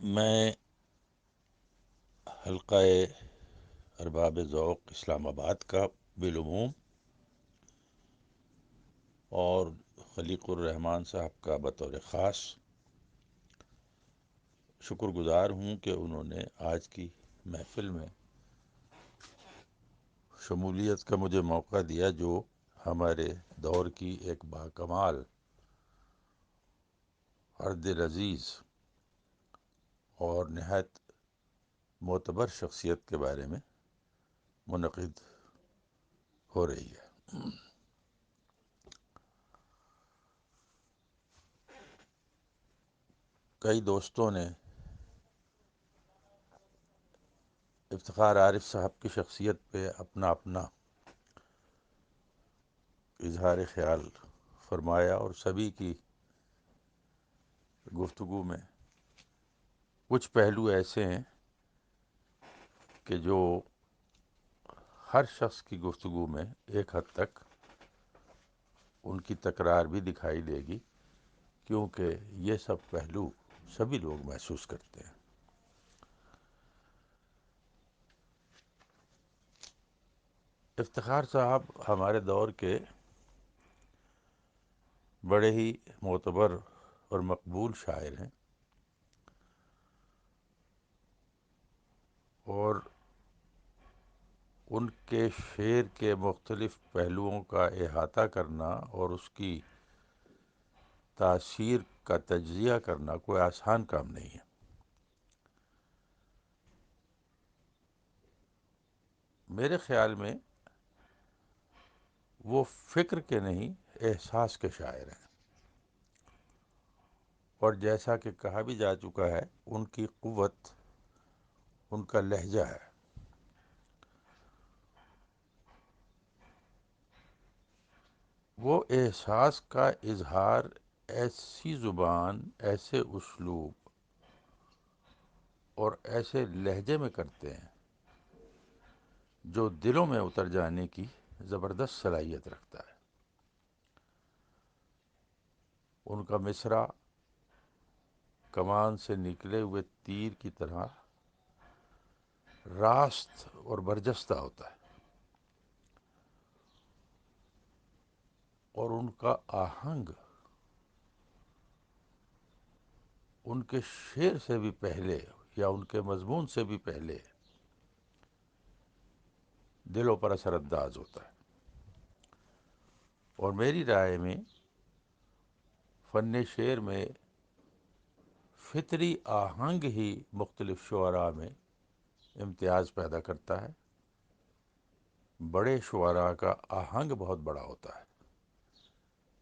میں حلقہ ارباب ذوق اسلام آباد کا بالعموم اور خلیق الرحمان صاحب کا بطور خاص شکر گزار ہوں کہ انہوں نے آج کی محفل میں شمولیت کا مجھے موقع دیا، جو ہمارے دور کی ایک باکمال اور دل عزیز اور نہایت معتبر شخصیت کے بارے میں منعقد ہو رہی ہے۔ کئی دوستوں نے افتخار عارف صاحب کی شخصیت پہ اپنا اپنا اظہار خیال فرمایا، اور سبھی کی گفتگو میں کچھ پہلو ایسے ہیں کہ جو ہر شخص کی گفتگو میں ایک حد تک ان کی تکرار بھی دکھائی دے گی، کیونکہ یہ سب پہلو سبھی لوگ محسوس کرتے ہیں۔ افتخار صاحب ہمارے دور کے بڑے ہی معتبر اور مقبول شاعر ہیں، اور ان کے شعر کے مختلف پہلوؤں کا احاطہ کرنا اور اس کی تاثیر کا تجزیہ کرنا کوئی آسان کام نہیں ہے۔ میرے خیال میں وہ فکر کے نہیں، احساس کے شاعر ہیں، اور جیسا کہ کہا بھی جا چکا ہے، ان کی قوت ان کا لہجہ ہے۔ وہ احساس کا اظہار ایسی زبان، ایسے اسلوب اور ایسے لہجے میں کرتے ہیں جو دلوں میں اتر جانے کی زبردست صلاحیت رکھتا ہے۔ ان کا مصرع کمان سے نکلے ہوئے تیر کی طرح راست اور برجستہ ہوتا ہے، اور ان کا آہنگ ان کے شعر سے بھی پہلے یا ان کے مضمون سے بھی پہلے دلوں پر اثر انداز ہوتا ہے۔ اور میری رائے میں فن شعر میں فطری آہنگ ہی مختلف شعراء میں امتیاز پیدا کرتا ہے۔ بڑے شعراء کا آہنگ بہت بڑا ہوتا ہے،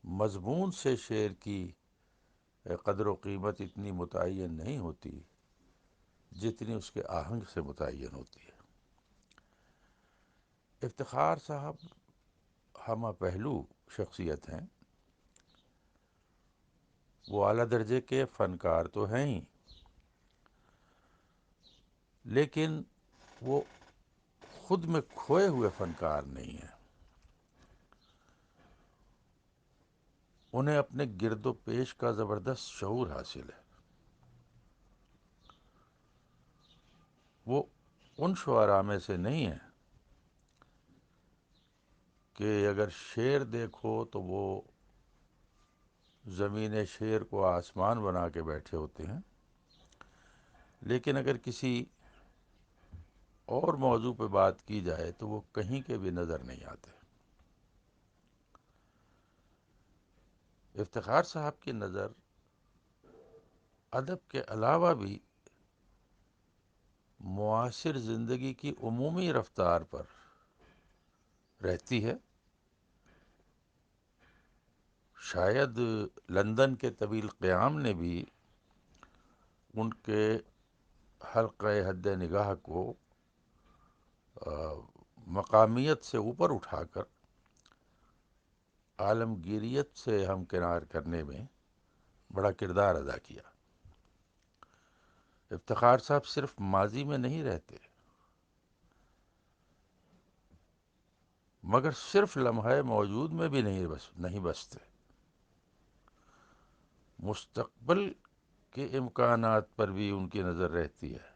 مضمون سے شعر کی قدر و قیمت اتنی متعین نہیں ہوتی جتنی اس کے آہنگ سے متعین ہوتی ہے۔ افتخار صاحب ہمہ پہلو شخصیت ہیں، وہ اعلیٰ درجے کے فنکار تو ہیں ہی، لیکن وہ خود میں کھوئے ہوئے فنکار نہیں ہیں۔ انہیں اپنے گرد و پیش کا زبردست شعور حاصل ہے۔ وہ ان شعراء میں سے نہیں ہیں کہ اگر شعر دیکھو تو وہ زمین شعر کو آسمان بنا کے بیٹھے ہوتے ہیں، لیکن اگر کسی اور موضوع پہ بات کی جائے تو وہ کہیں کے بھی نظر نہیں آتے۔ افتخار صاحب کی نظر ادب کے علاوہ بھی معاصر زندگی کی عمومی رفتار پر رہتی ہے۔ شاید لندن کے طویل قیام نے بھی ان کے حلقہ حد نگاہ کو مقامیت سے اوپر اٹھا کر عالمگیریت سے ہمکنار کرنے میں بڑا کردار ادا کیا۔ افتخار صاحب صرف ماضی میں نہیں رہتے، مگر صرف لمحہ موجود میں بھی نہیں بستے، مستقبل کے امکانات پر بھی ان کی نظر رہتی ہے،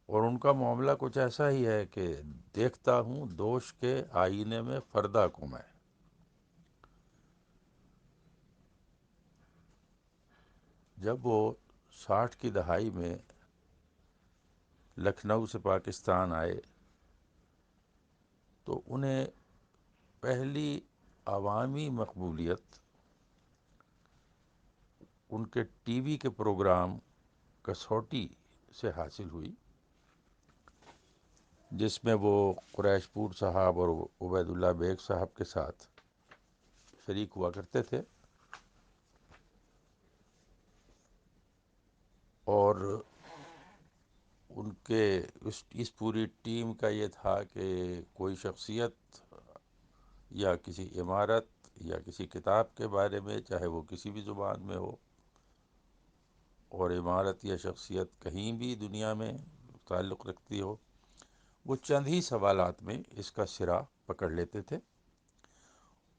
اور ان کا معاملہ کچھ ایسا ہی ہے کہ دیکھتا ہوں دوش کے آئینے میں فردا کو میں۔ جب وہ 60 کی دہائی میں لکھنؤ سے پاکستان آئے تو انہیں پہلی عوامی مقبولیت ان کے ٹی وی کے پروگرام کسوٹی سے حاصل ہوئی، جس میں وہ قریش پور صاحب اور عبید اللہ بیگ صاحب کے ساتھ شریک ہوا کرتے تھے، اور ان کے اس پوری ٹیم کا یہ تھا کہ کوئی شخصیت یا کسی عمارت یا کسی کتاب کے بارے میں، چاہے وہ کسی بھی زبان میں ہو، اور عمارت یا شخصیت کہیں بھی دنیا میں تعلق رکھتی ہو، وہ چند ہی سوالات میں اس کا سرا پکڑ لیتے تھے۔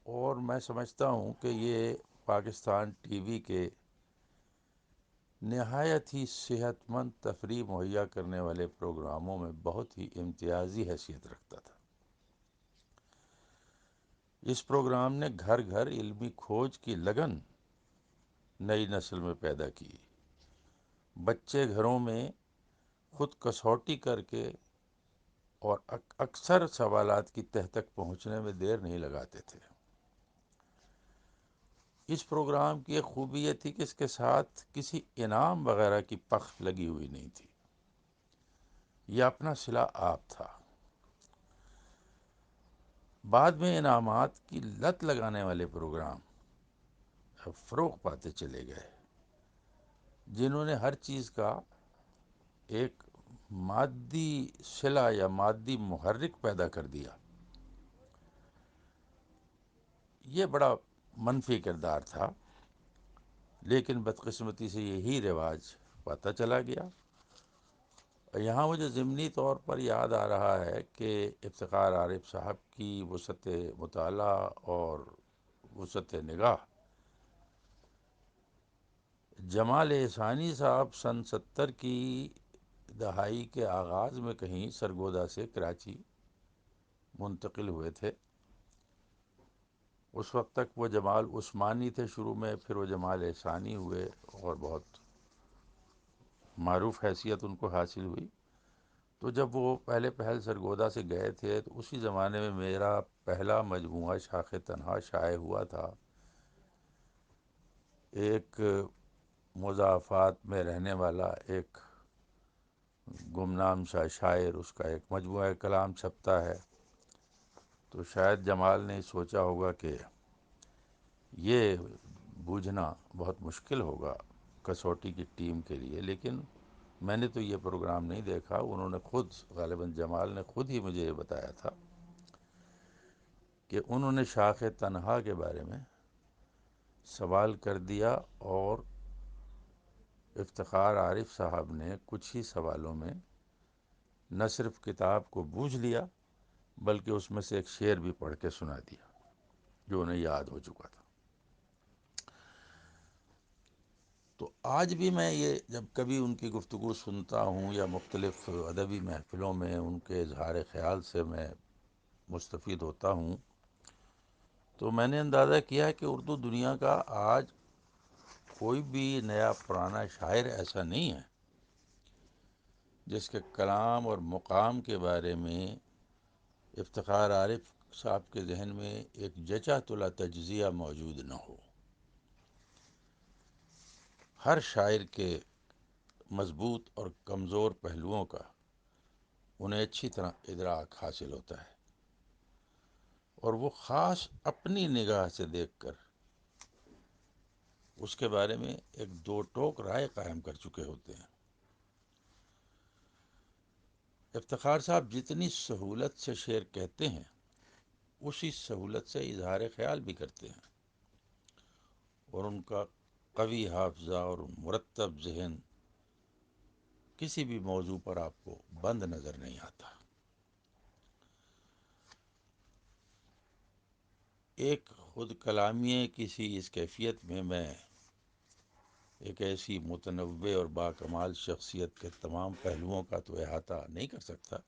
اور میں سمجھتا ہوں کہ یہ پاکستان ٹی وی کے نہایت ہی صحت مند تفریح مہیا کرنے والے پروگراموں میں بہت ہی امتیازی حیثیت رکھتا تھا۔ اس پروگرام نے گھر گھر علمی کھوج کی لگن نئی نسل میں پیدا کی۔ بچے گھروں میں خود کسوٹی کر کے اور اکثر سوالات کی تہ تک پہنچنے میں دیر نہیں لگاتے تھے۔ اس پروگرام کی ایک خوبی یہ تھی کہ اس کے ساتھ کسی انعام وغیرہ کی پخ لگی ہوئی نہیں تھی، یہ اپنا صلہ آپ تھا۔ بعد میں انعامات کی لت لگانے والے پروگرام اب فروغ پاتے چلے گئے، جنہوں نے ہر چیز کا ایک مادی صلہ یا مادی محرک پیدا کر دیا۔ یہ بڑا منفی کردار تھا، لیکن بدقسمتی سے یہی رواج پاتا چلا گیا۔ یہاں مجھے ضمنی طور پر یاد آ رہا ہے کہ افتخار عارف صاحب کی وسعت مطالعہ اور وسعت نگاہ، جمال احسانی صاحب سن 70 کی دہائی کے آغاز میں کہیں سرگودا سے کراچی منتقل ہوئے تھے۔ اس وقت تک وہ جمال عثمانی تھے شروع میں، پھر وہ جمال احسانی ہوئے اور بہت معروف حیثیت ان کو حاصل ہوئی۔ تو جب وہ پہلے پہل سرگودا سے گئے تھے تو اسی زمانے میں میرا پہلا مجموعہ شاخ تنہا شائع ہوا تھا۔ ایک مضافات میں رہنے والا ایک گمنام شاہ شاعر، اس کا ایک مجموعہ کلام چھپتا ہے، تو شاید جمال نے سوچا ہوگا کہ یہ بوجھنا بہت مشکل ہوگا کسوٹی کی ٹیم کے لیے، لیکن میں نے تو یہ پروگرام نہیں دیکھا۔ انہوں نے خود، غالباً جمال نے خود ہی مجھے یہ بتایا تھا کہ انہوں نے شاخ تنہا کے بارے میں سوال کر دیا، اور افتخار عارف صاحب نے کچھ ہی سوالوں میں نہ صرف کتاب کو بوجھ لیا بلکہ اس میں سے ایک شعر بھی پڑھ کے سنا دیا جو انہیں یاد ہو چکا تھا۔ تو آج بھی میں یہ جب کبھی ان کی گفتگو سنتا ہوں یا مختلف ادبی محفلوں میں ان کے اظہار خیال سے میں مستفید ہوتا ہوں، تو میں نے اندازہ کیا کہ اردو دنیا کا آج کوئی بھی نیا پرانا شاعر ایسا نہیں ہے جس کے کلام اور مقام کے بارے میں افتخار عارف صاحب کے ذہن میں ایک جچا تلا تجزیہ موجود نہ ہو۔ ہر شاعر کے مضبوط اور کمزور پہلوؤں کا انہیں اچھی طرح ادراک حاصل ہوتا ہے، اور وہ خاص اپنی نگاہ سے دیکھ کر اس کے بارے میں ایک دو ٹوک رائے قائم کر چکے ہوتے ہیں۔ افتخار صاحب جتنی سہولت سے شعر کہتے ہیں اسی سہولت سے اظہار خیال بھی کرتے ہیں، اور ان کا قوی حافظہ اور مرتب ذہن کسی بھی موضوع پر آپ کو بند نظر نہیں آتا۔ ایک خود کلامی کسی اس کیفیت میں ایک ایسی متنوع اور باکمال شخصیت کے تمام پہلوؤں کا تو احاطہ نہیں کر سکتا،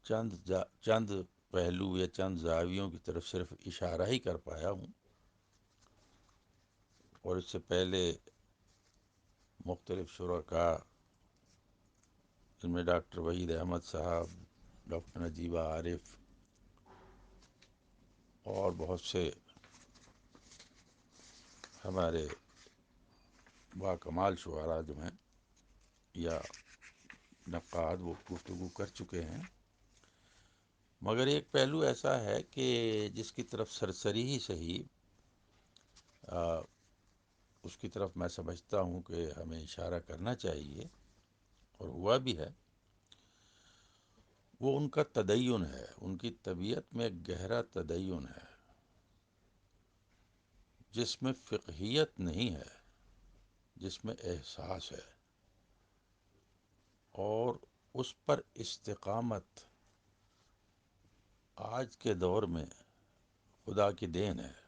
چند پہلو یا چند زاویوں کی طرف صرف اشارہ ہی کر پایا ہوں، اور اس سے پہلے مختلف شرکاء، جن میں ڈاکٹر وحید احمد صاحب، ڈاکٹر نجیبہ عارف اور بہت سے ہمارے باکمال شعراء جو ہیں یا نقاد، وہ گفتگو کر چکے ہیں، مگر ایک پہلو ایسا ہے کہ جس کی طرف سرسری ہی صحیح اس کی طرف میں سمجھتا ہوں کہ ہمیں اشارہ کرنا چاہیے، اور ہوا بھی ہے، وہ ان کا تدین ہے۔ ان کی طبیعت میں ایک گہرا تدین ہے، جس میں فقہیت نہیں ہے، جس میں احساس ہے، اور اس پر استقامت آج کے دور میں خدا کی دین ہے۔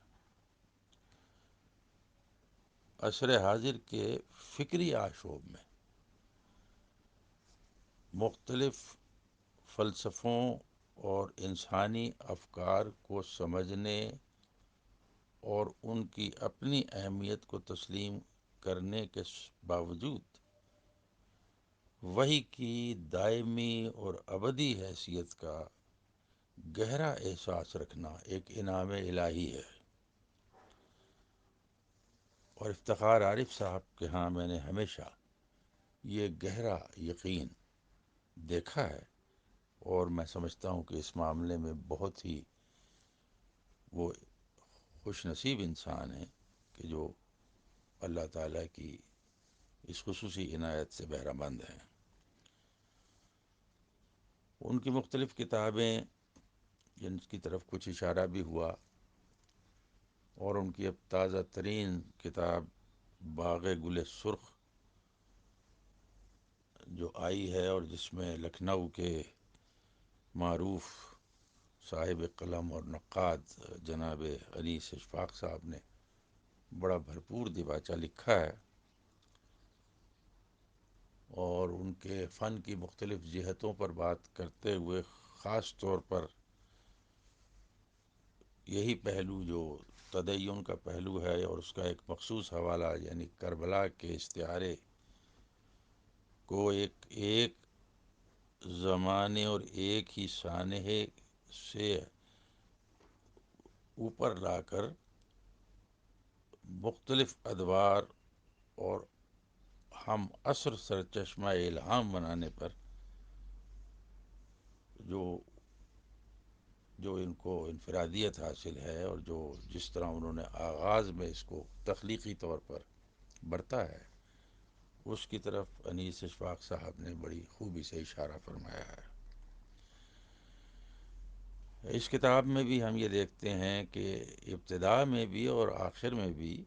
عصر حاضر کے فکری آشوب میں مختلف فلسفوں اور انسانی افکار کو سمجھنے اور ان کی اپنی اہمیت کو تسلیم کرنے کے باوجود وحی کی دائمی اور ابدی حیثیت کا گہرا احساس رکھنا ایک انعام الہی ہے۔ اور افتخار عارف صاحب کے ہاں میں نے ہمیشہ یہ گہرا یقین دیکھا ہے، اور میں سمجھتا ہوں کہ اس معاملے میں بہت ہی وہ خوش نصیب انسان ہیں کہ جو اللہ تعالیٰ کی اس خصوصی عنایت سے بہرہ مند ہیں۔ ان کی مختلف کتابیں، جن کی طرف کچھ اشارہ بھی ہوا، اور ان کی اب تازہ ترین کتاب باغ گل سرخ جو آئی ہے، اور جس میں لکھنؤ کے معروف صاحب قلم اور نقاد جناب انیس اشفاق صاحب نے بڑا بھرپور دیباچہ لکھا ہے، اور ان کے فن کی مختلف جہتوں پر بات کرتے ہوئے خاص طور پر یہی پہلو جو تدین کا پہلو ہے، اور اس کا ایک مخصوص حوالہ یعنی کربلا کے استعارے کو ایک زمانے اور ایک ہی سانحے سے اوپر لا کر مختلف ادوار اور ہم عصر سرچشمہ الہام بنانے پر جو ان کو انفرادیت حاصل ہے، اور جس طرح انہوں نے آغاز میں اس کو تخلیقی طور پر برتا ہے، اس کی طرف انیس اشفاق صاحب نے بڑی خوبی سے اشارہ فرمایا ہے۔ اس کتاب میں بھی ہم یہ دیکھتے ہیں کہ ابتدا میں بھی اور آخر میں بھی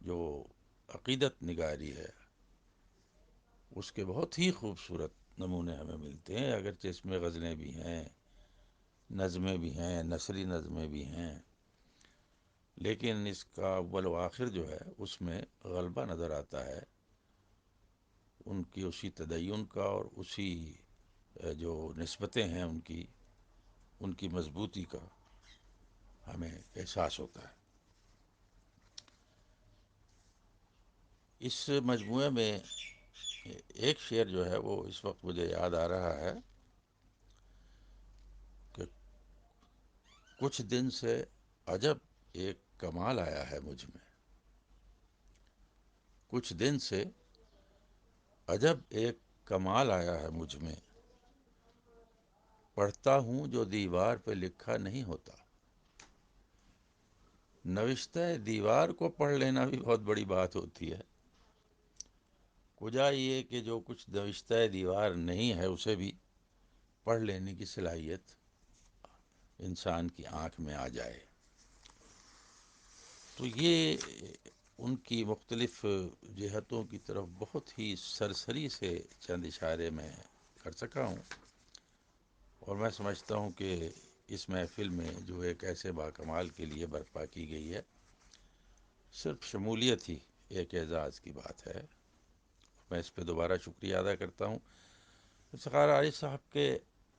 جو عقیدت نگاری ہے، اس کے بہت ہی خوبصورت نمونے ہمیں ملتے ہیں، اگرچہ اس میں غزلیں بھی ہیں، نظمیں بھی ہیں، نثری نظمیں بھی ہیں، لیکن اس کا اول و آخر جو ہے اس میں غلبہ نظر آتا ہے ان کی اسی تدین کا، اور اسی جو نسبتیں ہیں ان کی مضبوطی کا ہمیں احساس ہوتا ہے۔ اس مجموعے میں ایک شعر جو ہے وہ اس وقت مجھے یاد آ رہا ہے کہ کچھ دن سے عجب ایک کمال آیا ہے مجھ میں، کچھ دن سے عجب ایک کمال آیا ہے مجھ میں، پڑھتا ہوں جو دیوار پہ لکھا نہیں ہوتا۔ نوشتہ دیوار کو پڑھ لینا بھی بہت بڑی بات ہوتی ہے، کجا یہ کہ جو کچھ نوشتہ دیوار نہیں ہے اسے بھی پڑھ لینے کی صلاحیت انسان کی آنکھ میں آ جائے۔ تو یہ ان کی مختلف جہتوں کی طرف بہت ہی سرسری سے چند اشارے میں کر سکا ہوں، اور میں سمجھتا ہوں کہ اس محفل میں جو ایک ایسے باکمال کے لیے برپا کی گئی ہے، صرف شمولیت ہی ایک اعزاز کی بات ہے. میں اس پہ دوبارہ شکریہ ادا کرتا ہوں. افتخار عارف صاحب کے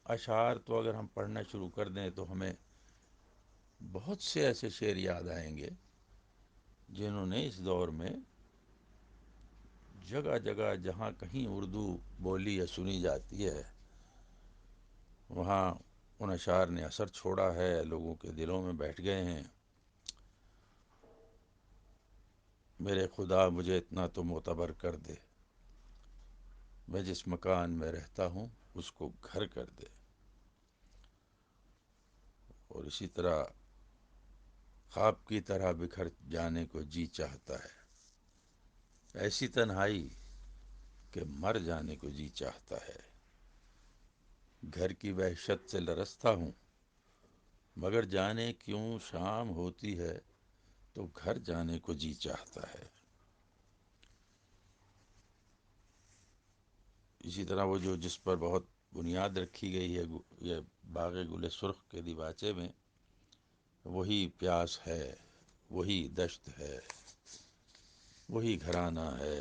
اشعار تو اگر ہم پڑھنا شروع کر دیں تو ہمیں بہت سے ایسے شعر یاد آئیں گے جنہوں نے اس دور میں جگہ جگہ جہاں کہیں اردو بولی یا سنی جاتی ہے وہاں ان اشعار نے اثر چھوڑا ہے، لوگوں کے دلوں میں بیٹھ گئے ہیں. میرے خدا مجھے اتنا تو معتبر کر دے، میں جس مکان میں رہتا ہوں اس کو گھر کر دے. اور اسی طرح خواب کی طرح بکھر جانے کو جی چاہتا ہے، ایسی تنہائی کہ مر جانے کو جی چاہتا ہے. گھر کی وحشت سے لرزتا ہوں مگر جانے کیوں شام ہوتی ہے تو گھر جانے کو جی چاہتا ہے. اسی طرح وہ جس پر بہت بنیاد رکھی گئی ہے یہ باغ گل سرخ کے دیباچے میں، وہی پیاس ہے، وہی دشت ہے، وہی گھرانہ ہے،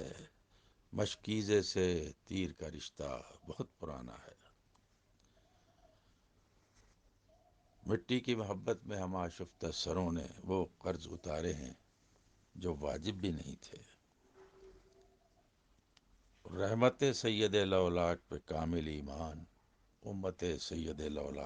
مشکیزے سے تیر کا رشتہ بہت پرانا ہے. مٹی کی محبت میں ہم آشفتہ سروں نے وہ قرض اتارے ہیں جو واجب بھی نہیں تھے. رحمت سید لولاک پہ کامل ایمان، امت سید لولاک